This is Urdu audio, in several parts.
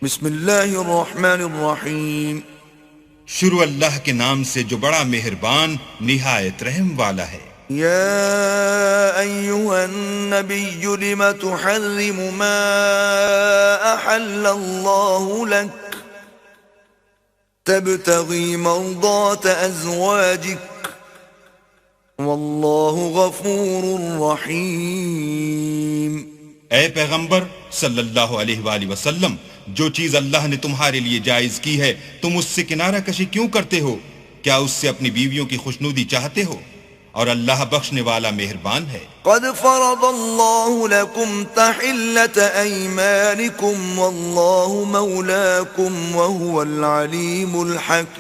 بسم اللہ الرحمن الرحیم شروع اللہ کے نام سے جو بڑا مہربان نہایت رحم والا ہے۔ یا ایہا النبی لم تحرم ما احل اللہ لک تبتغی مرضات ازواجک واللہ غفور رحیم۔ اے پیغمبر صلی اللہ علیہ وآلہ وسلم، جو چیز اللہ نے تمہارے لیے جائز کی ہے تم اس سے کنارہ کشی کیوں کرتے ہو؟ کیا اس سے اپنی بیویوں کی خوشنودی چاہتے ہو؟ اور اللہ بخشنے والا مہربان ہے۔ قد فرض اللہ لکم تحلت ایمانکم واللہ مولاکم وہو العلیم الحکیم۔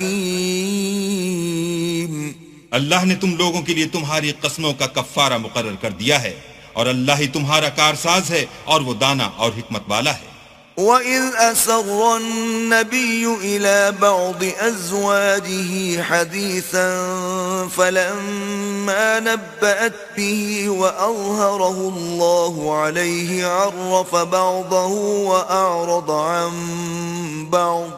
اللہ نے تم لوگوں کے لیے تمہاری قسموں کا کفارہ مقرر کر دیا ہے، اور اللہ ہی تمہارا کارساز ہے اور وہ دانا اور حکمت والا ہے۔ وَإِذْ أَسَرَّ النَّبِيُّ إِلَى بَعْضِ أَزْوَاجِهِ حَدِيثًا فَلَمَّا نَبَّأَتْ بِهِ وَأَظْهَرَهُ اللَّهُ عَلَيْهِ عَرَّفَ بَعْضَهُ وَأَعْرَضَ عَن بَعْضٍ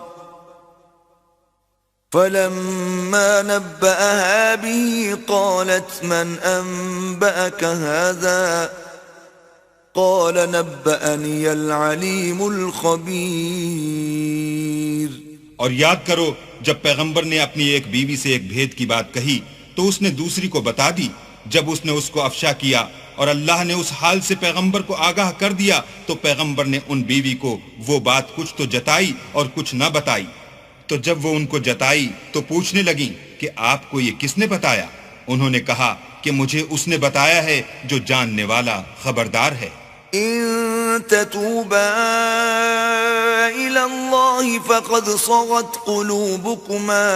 فَلَمَّا نَبَّأَهَا بِهِ قَالَتْ مَنْ أَنبَأَكَ هَذَا قال نبأني العليم الخبير۔ اور یاد کرو جب پیغمبر نے اپنی ایک بیوی سے ایک بھید کی بات کہی تو اس نے دوسری کو بتا دی۔ جب اس نے اس کو افشا کیا اور اللہ نے اس حال سے پیغمبر کو آگاہ کر دیا تو پیغمبر نے ان بیوی کو وہ بات کچھ تو جتائی اور کچھ نہ بتائی۔ تو جب وہ ان کو جتائی تو پوچھنے لگیں کہ آپ کو یہ کس نے بتایا؟ انہوں نے کہا کہ مجھے اس نے بتایا ہے جو جاننے والا خبردار ہے۔ إن تتوبا إلى الله فقد صغت قلوبكما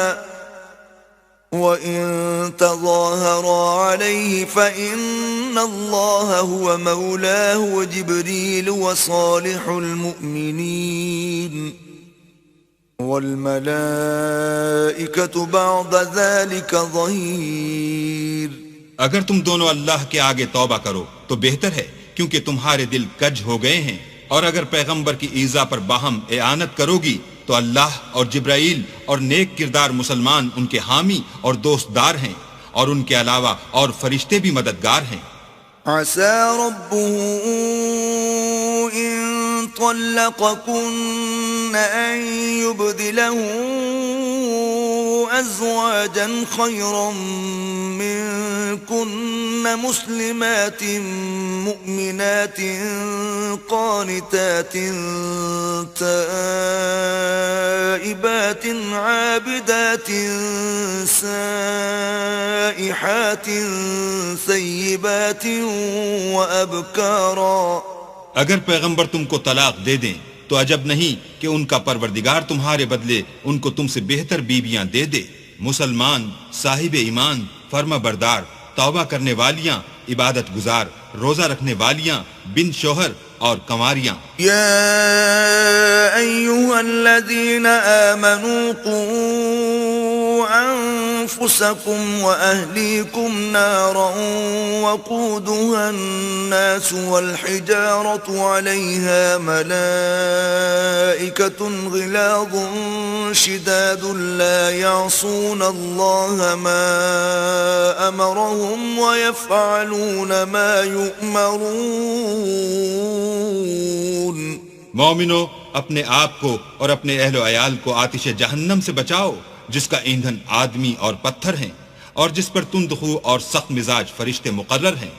وإن تظاهرا عليه فإن الله هو مولاه وجبريل وصالح المؤمنين والملائكة بعد ذلك ظهير۔ اگر تم دونوں اللہ کے آگے توبہ کرو تو بہتر ہے، کیونکہ تمہارے دل کج ہو گئے ہیں، اور اگر پیغمبر کی ایذا پر باہم اعانت کرو گی تو اللہ اور جبرائیل اور نیک کردار مسلمان ان کے حامی اور دوست دار ہیں، اور ان کے علاوہ اور فرشتے بھی مددگار ہیں۔ عسى ربه إن طلقكن أن يبدله أزواجا خيرا منكن مسلمات مؤمنات قانتات تائبات عابدات سائحات ثيبات وأبكارا۔ اگر پیغمبر تم کو طلاق دے دیں تو عجب نہیں کہ ان کا پروردگار تمہارے بدلے ان کو تم سے بہتر بیویاں دے دے، مسلمان، صاحب ایمان، فرما بردار، توبہ کرنے والیاں، عبادت گزار، روزہ رکھنے والیاں، بن شوہر اور کنواریاں۔ یا ایھا الذین آمنوا قوا انفسکم واہلیکم نارا وقودها الناس والحجارة علیہا ملائکة غلاظ شداد لا يعصون اللہ ما امرهم ويفعلون ما يؤمرون۔ مومنو، اپنے آپ کو اور اپنے اہل و عیال کو آتش جہنم سے بچاؤ جس کا ایندھن آدمی اور پتھر ہیں، اور جس پر تند خو اور سخت مزاج فرشتے مقرر ہیں۔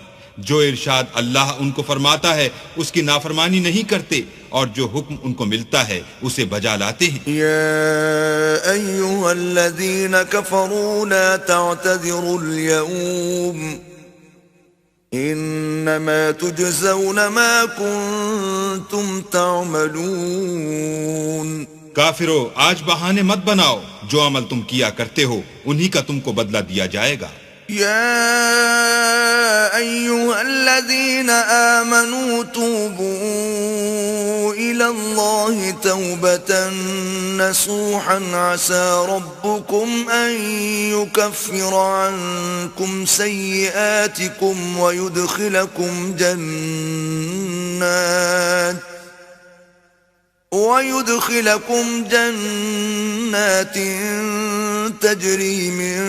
جو ارشاد اللہ ان کو فرماتا ہے اس کی نافرمانی نہیں کرتے، اور جو حکم ان کو ملتا ہے اسے بجا لاتے ہیں۔ یا ایھا الذین کفروا لا تعتذروا اليوم انما تجزون ما کنتم تعملون۔ کافرو، آج بہانے مت بناؤ، جو عمل تم کیا کرتے ہو انہی کا تم کو بدلہ دیا جائے گا۔ یا ایھا الذین آمنوا توبوا الی اللہ توبۃ نصوحا عسى ربکم ان یکفر عنکم سیئاتکم ویدخلکم جنات ويدخلكم جنات تجري من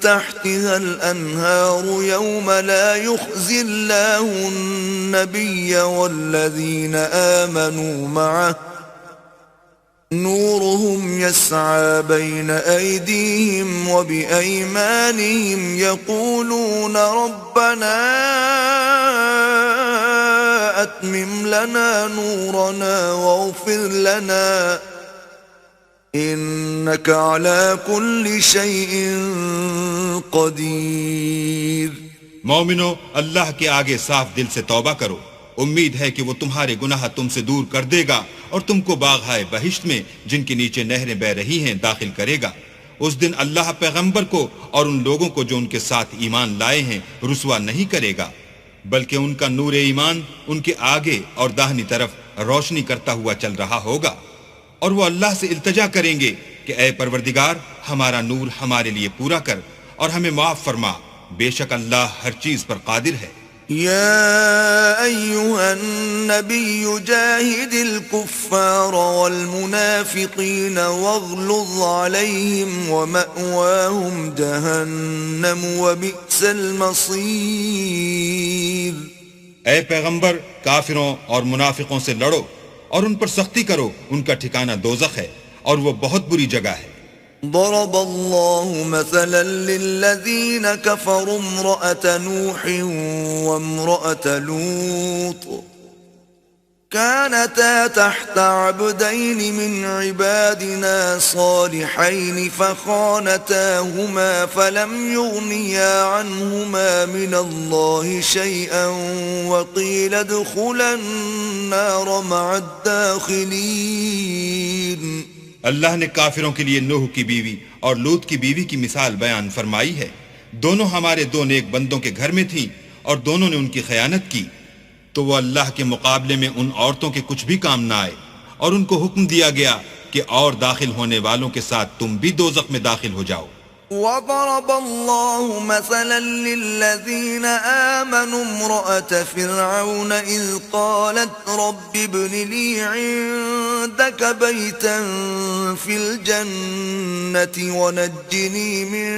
تحتها الأنهار يوم لا يخزي الله النبي والذين آمنوا معه نورهم يسعى بين أيديهم وبأيمانهم يقولون ربنا أتمم لنا نورنا واغفر لنا إنك على كل شيء قدير. مومنو، اللہ کے آگے صاف دل سے توبہ کرو. امید ہے کہ وہ تمہارے گناہ تم سے دور کر دے گا اور تم کو باغہائے بہشت میں جن کے نیچے نہریں بہ رہی ہیں داخل کرے گا. اس دن اللہ پیغمبر کو اور ان لوگوں کو جو ان کے ساتھ ایمان لائے ہیں رسوا نہیں کرے گا، بلکہ ان کا نور ایمان ان کے آگے اور داہنی طرف روشنی کرتا ہوا چل رہا ہوگا، اور وہ اللہ سے التجا کریں گے کہ اے پروردگار ہمارا نور ہمارے لیے پورا کر اور ہمیں معاف فرما، بے شک اللہ ہر چیز پر قادر ہے. يا أيها النبي جاهد الكفار والمنافقين واغلظ عليهم ومأواهم جهنم وبئس المصير. اے پیغمبر کافروں اور منافقوں سے لڑو اور ان پر سختی کرو، ان کا ٹھکانہ دوزخ ہے اور وہ بہت بری جگہ ہے. ضرب الله مثلا للذين كفروا امرأة نوح وامرأة لوط كانتا تحت عبدين من عبادنا صالحين فخانتاهما فلم يغنيا عنهما من الله شيئا وقيل ادخلا النار مع الداخلين. اللہ نے کافروں کے لیے نوح کی بیوی اور لوط کی بیوی کی مثال بیان فرمائی ہے. دونوں ہمارے دو نیک بندوں کے گھر میں تھیں اور دونوں نے ان کی خیانت کی، تو وہ اللہ کے مقابلے میں ان عورتوں کے کچھ بھی کام نہ آئے، اور ان کو حکم دیا گیا کہ اور داخل ہونے والوں کے ساتھ تم بھی دوزخ میں داخل ہو جاؤ. وضرب الله مثلا للذين آمنوا امرأة فرعون إذ قالت رب ابن لي عندك بيتا في الجنة ونجني من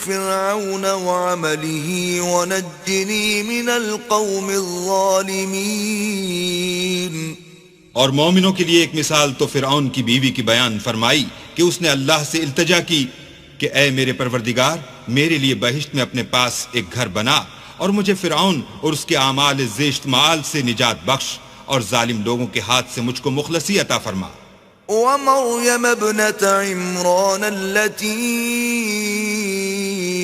فرعون وعمله ونجني من القوم الظالمين. اور مومنوں کے لیے ایک مثال تو فرعون کی بیوی کی بیان فرمائی کہ اس نے اللہ سے التجا کی کہ اے میرے پروردگار میرے لیے بہشت میں اپنے پاس ایک گھر بنا اور مجھے فرعون اور اس کے اعمال زشت مآل سے نجات بخش اور ظالم لوگوں کے ہاتھ سے مجھ کو مخلصی عطا فرما. ومريم ابنة عمران التي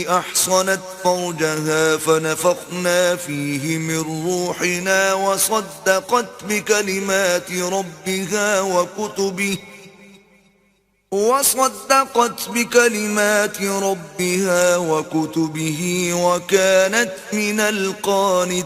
أحصنت فرجها فنفخنا فيه من روحنا وصدقت بكلمات ربها وكتبه وكانت من القانتين.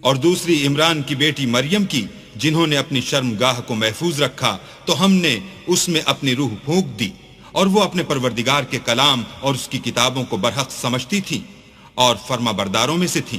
اور دوسری عمران کی بیٹی مریم کی جنہوں نے اپنی شرمگاہ کو محفوظ رکھا تو ہم نے اس میں اپنی روح پھونک دی اور وہ اپنے پروردگار کے کلام اور اس کی کتابوں کو برحق سمجھتی تھی اور فرما برداروں میں سے تھی.